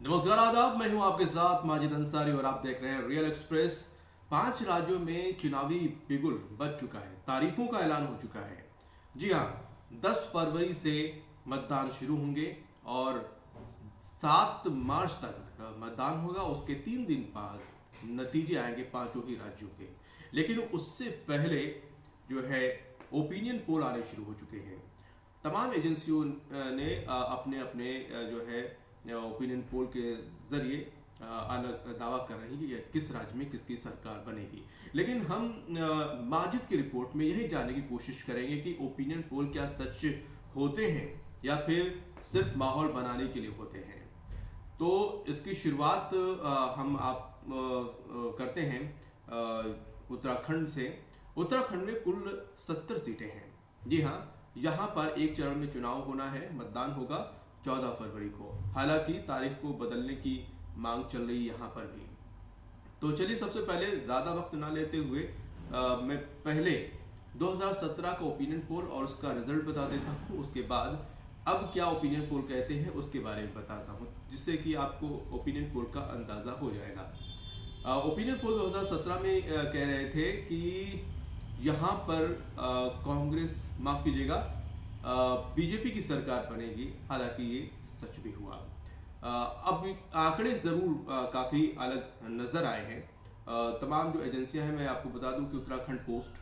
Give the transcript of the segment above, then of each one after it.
नमस्कार आदाब, मैं हूं आपके साथ माजिद अंसारी और आप देख रहे हैं रियल एक्सप्रेस। 5 राज्यों में चुनावी बिगुल बज चुका है, तारीखों का ऐलान हो चुका है। जी हाँ, 10 फरवरी से मतदान शुरू होंगे और 7 मार्च तक मतदान होगा। उसके 3 दिन बाद नतीजे आएंगे पांचों ही राज्यों के। लेकिन उससे पहले जो है ओपिनियन पोल आने शुरू हो चुके हैं। तमाम एजेंसियों ने अपने अपने जो है ओपिनियन पोल के जरिए अलग दावा कर रही है कि किस राज्य में किसकी सरकार बनेगी। लेकिन हम माजिद की रिपोर्ट में यही जानने की कोशिश करेंगे कि ओपिनियन पोल क्या सच होते हैं या फिर सिर्फ माहौल बनाने के लिए होते हैं। तो इसकी शुरुआत हम आप करते हैं उत्तराखंड से। उत्तराखंड में कुल 70 सीटें हैं। जी हाँ, यहाँ पर एक चरण में चुनाव होना है, मतदान होगा 14 फरवरी को। हालांकि तारीख को बदलने की मांग चल रही है यहाँ पर भी। तो चलिए सबसे पहले ज़्यादा वक्त ना लेते हुए मैं पहले 2017 का ओपिनियन पोल और उसका रिजल्ट बता देता हूँ। उसके बाद अब क्या ओपिनियन पोल कहते हैं उसके बारे में बताता हूँ, जिससे कि आपको ओपिनियन पोल का अंदाज़ा हो जाएगा। ओपिनियन पोल 2017 में कह रहे थे कि यहाँ पर कांग्रेस, माफ़ कीजिएगा, बीजेपी की सरकार बनेगी। हालांकि ये सच भी हुआ। अब आंकड़े ज़रूर काफ़ी अलग नज़र आए हैं। तमाम जो एजेंसियां हैं, मैं आपको बता दूं कि उत्तराखंड पोस्ट,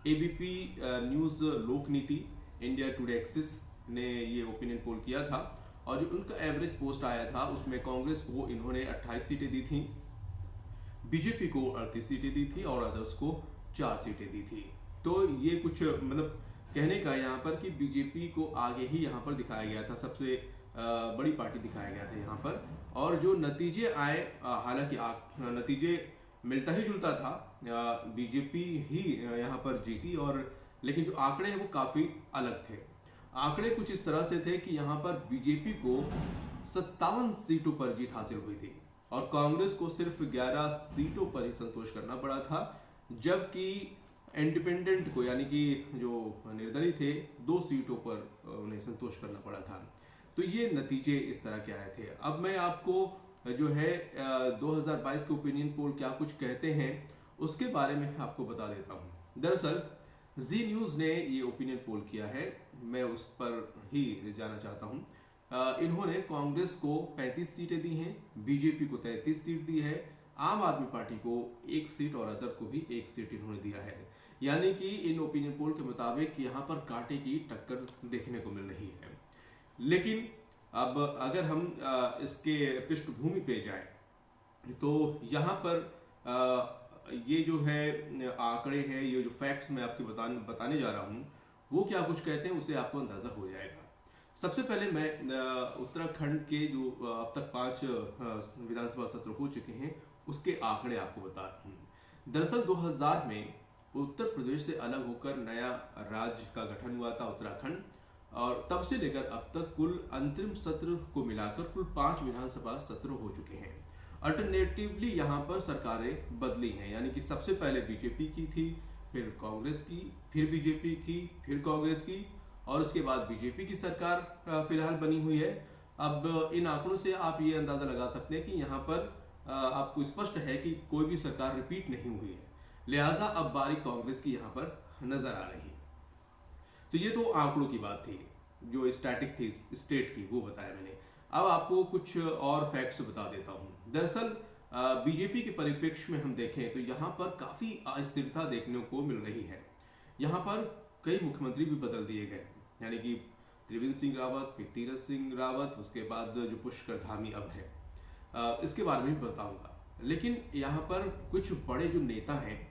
एबीपी न्यूज़, लोक नीति, इंडिया टुडे एक्सिस ने ये ओपिनियन पोल किया था। और जो उनका एवरेज पोस्ट आया था उसमें कांग्रेस को इन्होंने 28 सीटें दी थी, बीजेपी को 38 सीटें दी थी और अदर्स को 4 सीटें दी थी। तो ये कुछ मतलब कहने का यहाँ पर कि बीजेपी को आगे ही यहाँ पर दिखाया गया था, सबसे बड़ी पार्टी दिखाया गया था यहाँ पर। और जो नतीजे आए, हालांकि नतीजे मिलता ही जुलता था, बीजेपी ही यहाँ पर जीती। और लेकिन जो आंकड़े हैं वो काफ़ी अलग थे। आंकड़े कुछ इस तरह से थे कि यहाँ पर बीजेपी को 57 सीटों पर जीत हासिल हुई थी और कांग्रेस को सिर्फ 11 सीटों पर ही संतोष करना पड़ा था, जबकि इंडिपेंडेंट को, यानी कि जो निर्दलीय थे, 2 सीटों पर उन्हें संतोष करना पड़ा था। तो ये नतीजे इस तरह के आए थे। अब मैं आपको जो है 2022 के ओपिनियन पोल क्या कुछ कहते हैं उसके बारे में आपको बता देता हूँ। दरअसल जी न्यूज़ ने ये ओपिनियन पोल किया है, मैं उस पर ही जाना चाहता हूँ। इन्होंने कांग्रेस को 35 सीटें दी हैं, बीजेपी को 33 सीट दी है, आम आदमी पार्टी को 1 सीट और अदर को भी 1 सीट इन्होंने दिया है। यानी कि इन ओपिनियन पोल के मुताबिक यहाँ पर कांटे की टक्कर देखने को मिल रही है। लेकिन अब अगर हम इसके पृष्ठभूमि पे जाएं तो यहाँ पर ये जो है आंकड़े हैं, ये जो फैक्ट्स मैं आपके बताने जा रहा हूँ वो क्या कुछ कहते हैं उसे आपको अंदाज़ा हो जाएगा। सबसे पहले मैं उत्तराखंड के जो अब तक 5 विधानसभा सत्र हो चुके हैं उसके आंकड़े आपको बता रहा हूँ। दरअसल 2000 में उत्तर प्रदेश से अलग होकर नया राज्य का गठन हुआ था उत्तराखंड, और तब से लेकर अब तक कुल अंतरिम सत्र को मिलाकर कुल 5 विधानसभा सत्र हो चुके हैं। अल्टरनेटिवली यहाँ पर सरकारें बदली हैं, यानी कि सबसे पहले बीजेपी की थी, फिर कांग्रेस की, फिर बीजेपी की, फिर कांग्रेस की, और उसके बाद बीजेपी की सरकार फिलहाल बनी हुई है। अब इन आंकड़ों से आप ये अंदाज़ा लगा सकते हैं कि यहाँ पर आपको स्पष्ट है कि कोई भी सरकार रिपीट नहीं हुई है, लिहाजा अब बारी कांग्रेस की यहाँ पर नजर आ रही है। तो ये तो आंकड़ों की बात थी, जो स्टैटिक थी स्टेट की, वो बताया मैंने। अब आपको कुछ और फैक्ट्स बता देता हूँ। दरअसल बीजेपी के परिप्रेक्ष्य में हम देखें तो यहाँ पर काफ़ी अस्थिरता देखने को मिल रही है। यहाँ पर कई मुख्यमंत्री भी बदल दिए गए, यानी कि त्रिवेंद्र सिंह रावत, फिर तीरथ सिंह रावत, उसके बाद जो पुष्कर धामी अब है, इसके बारे में भी बताऊंगा। लेकिन यहाँ पर कुछ बड़े जो नेता हैं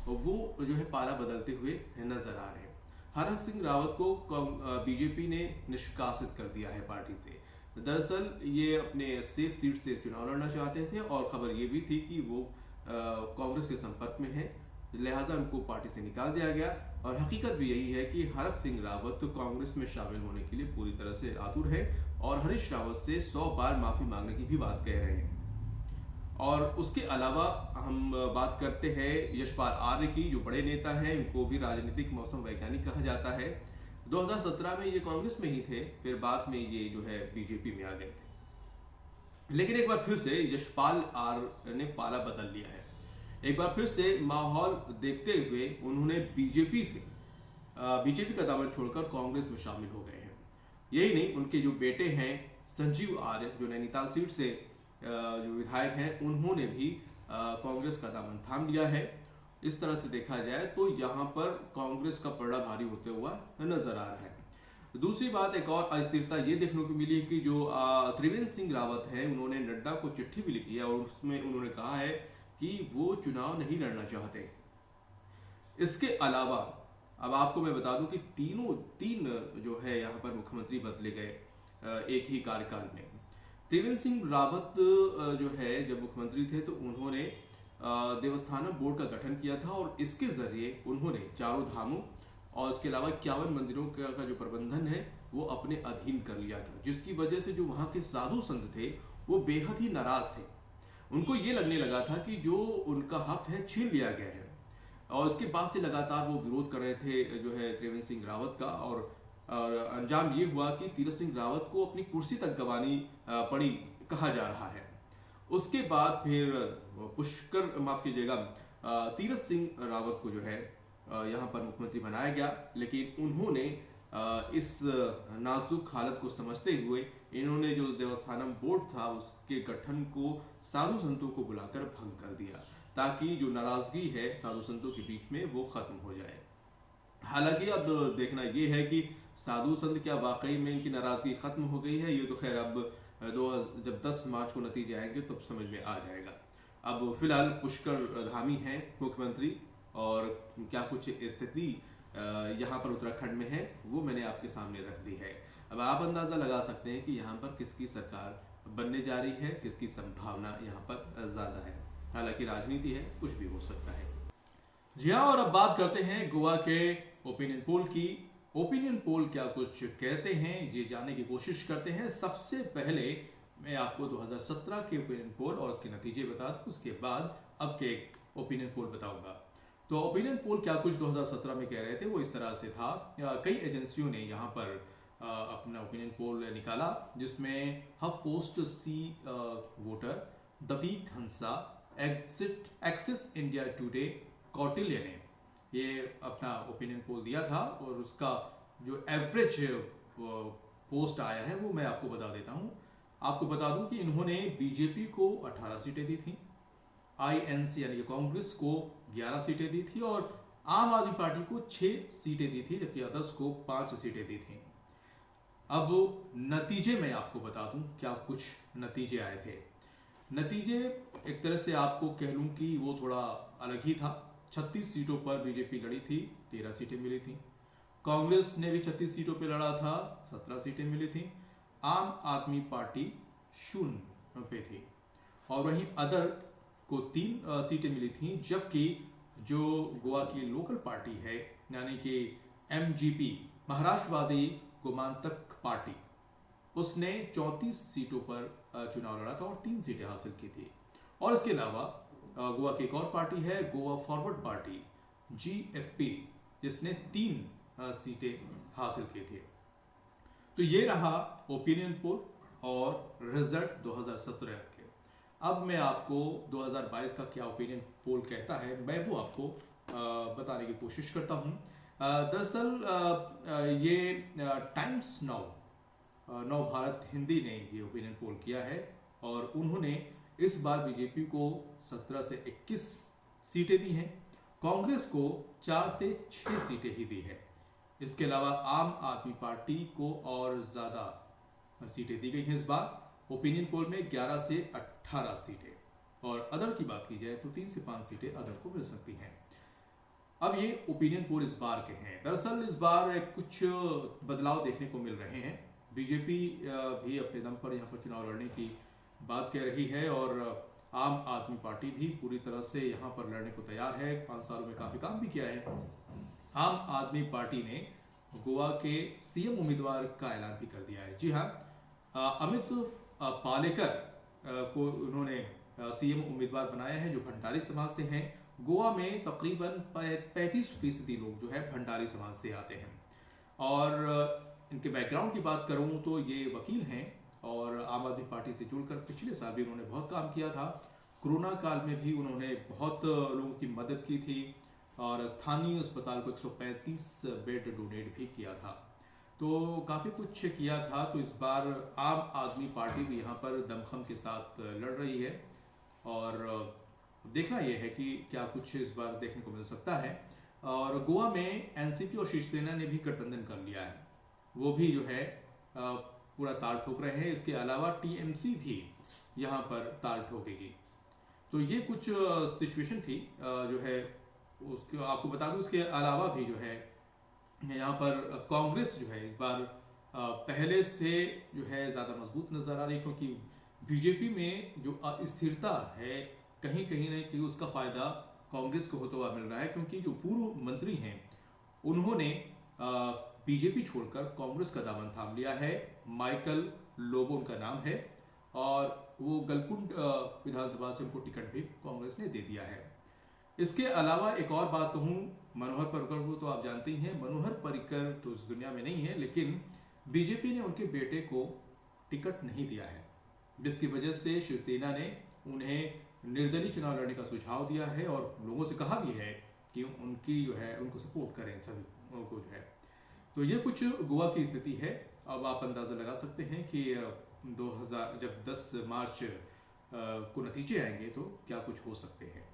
वो जो है पाला बदलते हुए नजर आ रहे हैं। हरक सिंह रावत को बीजेपी ने निष्कासित कर दिया है पार्टी से। दरअसल ये अपने सेफ सीट से चुनाव लड़ना चाहते थे और खबर ये भी थी कि वो कांग्रेस के संपर्क में है, लिहाजा उनको पार्टी से निकाल दिया गया। और हकीकत भी यही है कि हरक सिंह रावत तो कांग्रेस में शामिल होने के लिए पूरी तरह से आतुर है और हरीश रावत से 100 बार माफी मांगने की भी बात कह रहे हैं। और उसके अलावा हम बात करते हैं यशपाल आर्य की, जो बड़े नेता हैं, इनको भी राजनीतिक मौसम वैज्ञानिक कहा जाता है। 2017 में ये कांग्रेस में ही थे, फिर बाद में ये जो है बीजेपी में आ गए थे। लेकिन एक बार फिर से यशपाल आर ने पाला बदल लिया है। एक बार फिर से माहौल देखते हुए उन्होंने बीजेपी का दामन छोड़कर कांग्रेस में शामिल हो गए हैं। यही नहीं, उनके जो बेटे हैं संजीव आर्य, जो नैनीताल सीट से जो विधायक हैं, उन्होंने भी कांग्रेस का दामन थाम लिया है। इस तरह से देखा जाए तो यहाँ पर कांग्रेस का पलड़ा भारी होते हुआ नजर आ रहा है। दूसरी बात, एक और अस्थिरता ये देखने को मिली कि जो त्रिवेंद्र सिंह रावत है, उन्होंने नड्डा को चिट्ठी भी लिखी है और उसमें उन्होंने कहा है कि वो चुनाव नहीं लड़ना चाहते। इसके अलावा अब आपको मैं बता दूं कि तीन जो है यहाँ पर मुख्यमंत्री बदले गए एक ही कार्यकाल में। त्रिवेंद्र सिंह रावत जो है जब मुख्यमंत्री थे तो उन्होंने देवस्थानम बोर्ड का गठन किया था और इसके जरिए उन्होंने चारों धामों और इसके अलावा 51 मंदिरों का जो प्रबंधन है वो अपने अधीन कर लिया था, जिसकी वजह से जो वहाँ के साधु संत थे वो बेहद ही नाराज थे। उनको ये लगने लगा था कि जो उनका हक है छीन लिया गया है और इसके बाद से लगातार वो विरोध कर रहे थे जो है त्रिवेंद्र सिंह रावत का। और अंजाम ये हुआ कि तीरथ सिंह रावत को अपनी कुर्सी तक गंवानी पड़ी कहा जा रहा है। उसके बाद फिर तीरथ सिंह रावत को जो है यहाँ पर मुख्यमंत्री बनाया गया, लेकिन उन्होंने इस नाजुक हालत को समझते हुए इन्होंने जो देवस्थानम बोर्ड था उसके गठन को साधु संतों को बुलाकर भंग कर दिया, ताकि जो नाराजगी है साधु संतों के बीच में वो खत्म हो जाए। हालांकि अब देखना ये है कि साधु संत क्या वाकई में इनकी नाराजगी खत्म हो गई है, ये तो खैर अब जब 10 मार्च को नतीजे आएंगे तब समझ में आ जाएगा। अब फिलहाल पुष्कर धामी हैं मुख्यमंत्री और क्या कुछ स्थिति यहाँ पर उत्तराखंड में है वो मैंने आपके सामने रख दी है। अब आप अंदाजा लगा सकते हैं कि यहाँ पर किसकी सरकार बनने जा रही है, किसकी संभावना यहाँ पर ज्यादा है। हालांकि राजनीति है, कुछ भी हो सकता है। जी हाँ, और अब बात करते हैं गोवा के ओपिनियन पोल की। ओपिनियन पोल क्या कुछ कहते हैं ये जानने की कोशिश करते हैं। सबसे पहले मैं आपको 2017 के ओपिनियन पोल और उसके नतीजे बता दूं, उसके बाद अब के ओपिनियन पोल बताऊंगा। तो ओपिनियन पोल क्या कुछ 2017 में कह रहे थे वो इस तरह से था। कई एजेंसियों ने यहाँ पर अपना ओपिनियन पोल निकाला, जिसमें Huff Post C Voter, The Week Hansa, Axis India Today, Kautilya ने ये अपना ओपिनियन पोल दिया था और उसका जो एवरेज पोस्ट आया है वो मैं आपको बता देता हूँ। आपको बता दूं कि इन्होंने बीजेपी को 18 सीटें दी थी, आईएनसी यानी कि कांग्रेस को 11 सीटें दी थी और आम आदमी पार्टी को 6 सीटें दी थी, जबकि अदर्स को 5 सीटें दी थी। अब नतीजे मैं आपको बता दूं क्या कुछ नतीजे आए थे। नतीजे एक तरह से आपको कह लूं कि वो थोड़ा अलग ही था। 36 सीटों पर बीजेपी लड़ी थी, 13 सीटें मिली थी। कांग्रेस ने भी 36 सीटों पर लड़ा था, 17 सीटें मिली थी। आम आदमी पार्टी 0 पे थी और वहीं अदर को 3 सीटें मिली थी, जबकि जो गोवा की लोकल पार्टी है यानी कि एमजीपी महाराष्ट्रवादी गोमांतक पार्टी, उसने 34 सीटों पर चुनाव लड़ा था और 3 सीटें हासिल की थी। और इसके अलावा गोवा की एक और पार्टी है गोवा फॉरवर्ड पार्टी जीएफपी, जिसने 3 सीटें हासिल की थी। तो ये रहा ओपिनियन पोल और रिजल्ट 2017 के। अब मैं आपको 2022 का क्या ओपिनियन पोल कहता है मैं वो आपको बताने की कोशिश करता हूँ। दरअसल ये टाइम्स नव भारत हिंदी ने ये ओपिनियन पोल किया है और उन्होंने इस बार बीजेपी को 17 से 21 सीटें दी हैं, कांग्रेस को 4 से 6 सीटें ही दी है। इसके अलावा आम आदमी पार्टी को और ज़्यादा सीटें दी गई हैं इस बार। ओपिनियन पोल में 11 से 18 सीटें और अदर की बात की जाए तो 3 से 5 सीटें अदर को मिल सकती हैं। अब ये ओपिनियन पोल इस बार के हैं। दरअसल इस बार कुछ बदलाव देखने को मिल रहे हैं। बीजेपी भी अपने दम पर यहाँ पर चुनाव लड़ने की बात कह रही है और आम आदमी पार्टी भी पूरी तरह से यहाँ पर लड़ने को तैयार है। 5 सालों में काफ़ी काम भी किया है। आम आदमी पार्टी ने गोवा के सीएम उम्मीदवार का ऐलान भी कर दिया है। जी हाँ, अमित पालेकर को उन्होंने सीएम उम्मीदवार बनाया है, जो भंडारी समाज से हैं। गोवा में तकरीबन 35% लोग जो है भंडारी समाज से आते हैं और इनके बैकग्राउंड की बात करूं तो ये वकील हैं और आम आदमी पार्टी से जुड़कर पिछले साल भी उन्होंने बहुत काम किया था। कोरोना काल में भी उन्होंने बहुत लोगों की मदद की थी और स्थानीय अस्पताल को 135 बेड डोनेट भी किया था। तो काफ़ी कुछ किया था। तो इस बार आम आदमी पार्टी भी यहाँ पर दमखम के साथ लड़ रही है और देखना यह है कि क्या कुछ इस बार देखने को मिल सकता है। और गोवा में एनसीपी और शिवसेना ने भी गठबंधन कर लिया है, वो भी जो है पूरा ताल ठोक रहे हैं। इसके अलावा टीएमसी भी यहाँ पर ताल ठोकेगी। तो ये कुछ सिचुएशन थी जो है उसको आपको बता दूं। इसके अलावा भी जो है यहाँ पर कांग्रेस जो है इस बार पहले से जो है ज़्यादा मजबूत नज़र आ रही है, क्योंकि बीजेपी में जो अस्थिरता है कहीं कहीं नहीं कि उसका फ़ायदा कांग्रेस को होता हुआ मिल रहा है, क्योंकि जो पूर्व मंत्री हैं उन्होंने बीजेपी छोड़कर कांग्रेस का दामन थाम लिया है। माइकल लोबो उनका नाम है और वो गलकुंड विधानसभा से उनको टिकट भी कांग्रेस ने दे दिया है। इसके अलावा एक और बात कहूँ, मनोहर पर्रिकर को तो आप जानते ही हैं। मनोहर पर्रिकर तो इस दुनिया में नहीं है, लेकिन बीजेपी ने उनके बेटे को टिकट नहीं दिया है, जिसकी वजह से शिवसेना ने उन्हें निर्दलीय चुनाव लड़ने का सुझाव दिया है और लोगों से कहा भी है कि उनकी जो है उनको सपोर्ट करें सभी को जो है। तो ये कुछ गोवा की स्थिति है। अब आप अंदाज़ा लगा सकते हैं कि 2000 जब 10 मार्च को नतीजे आएंगे तो क्या कुछ हो सकते हैं।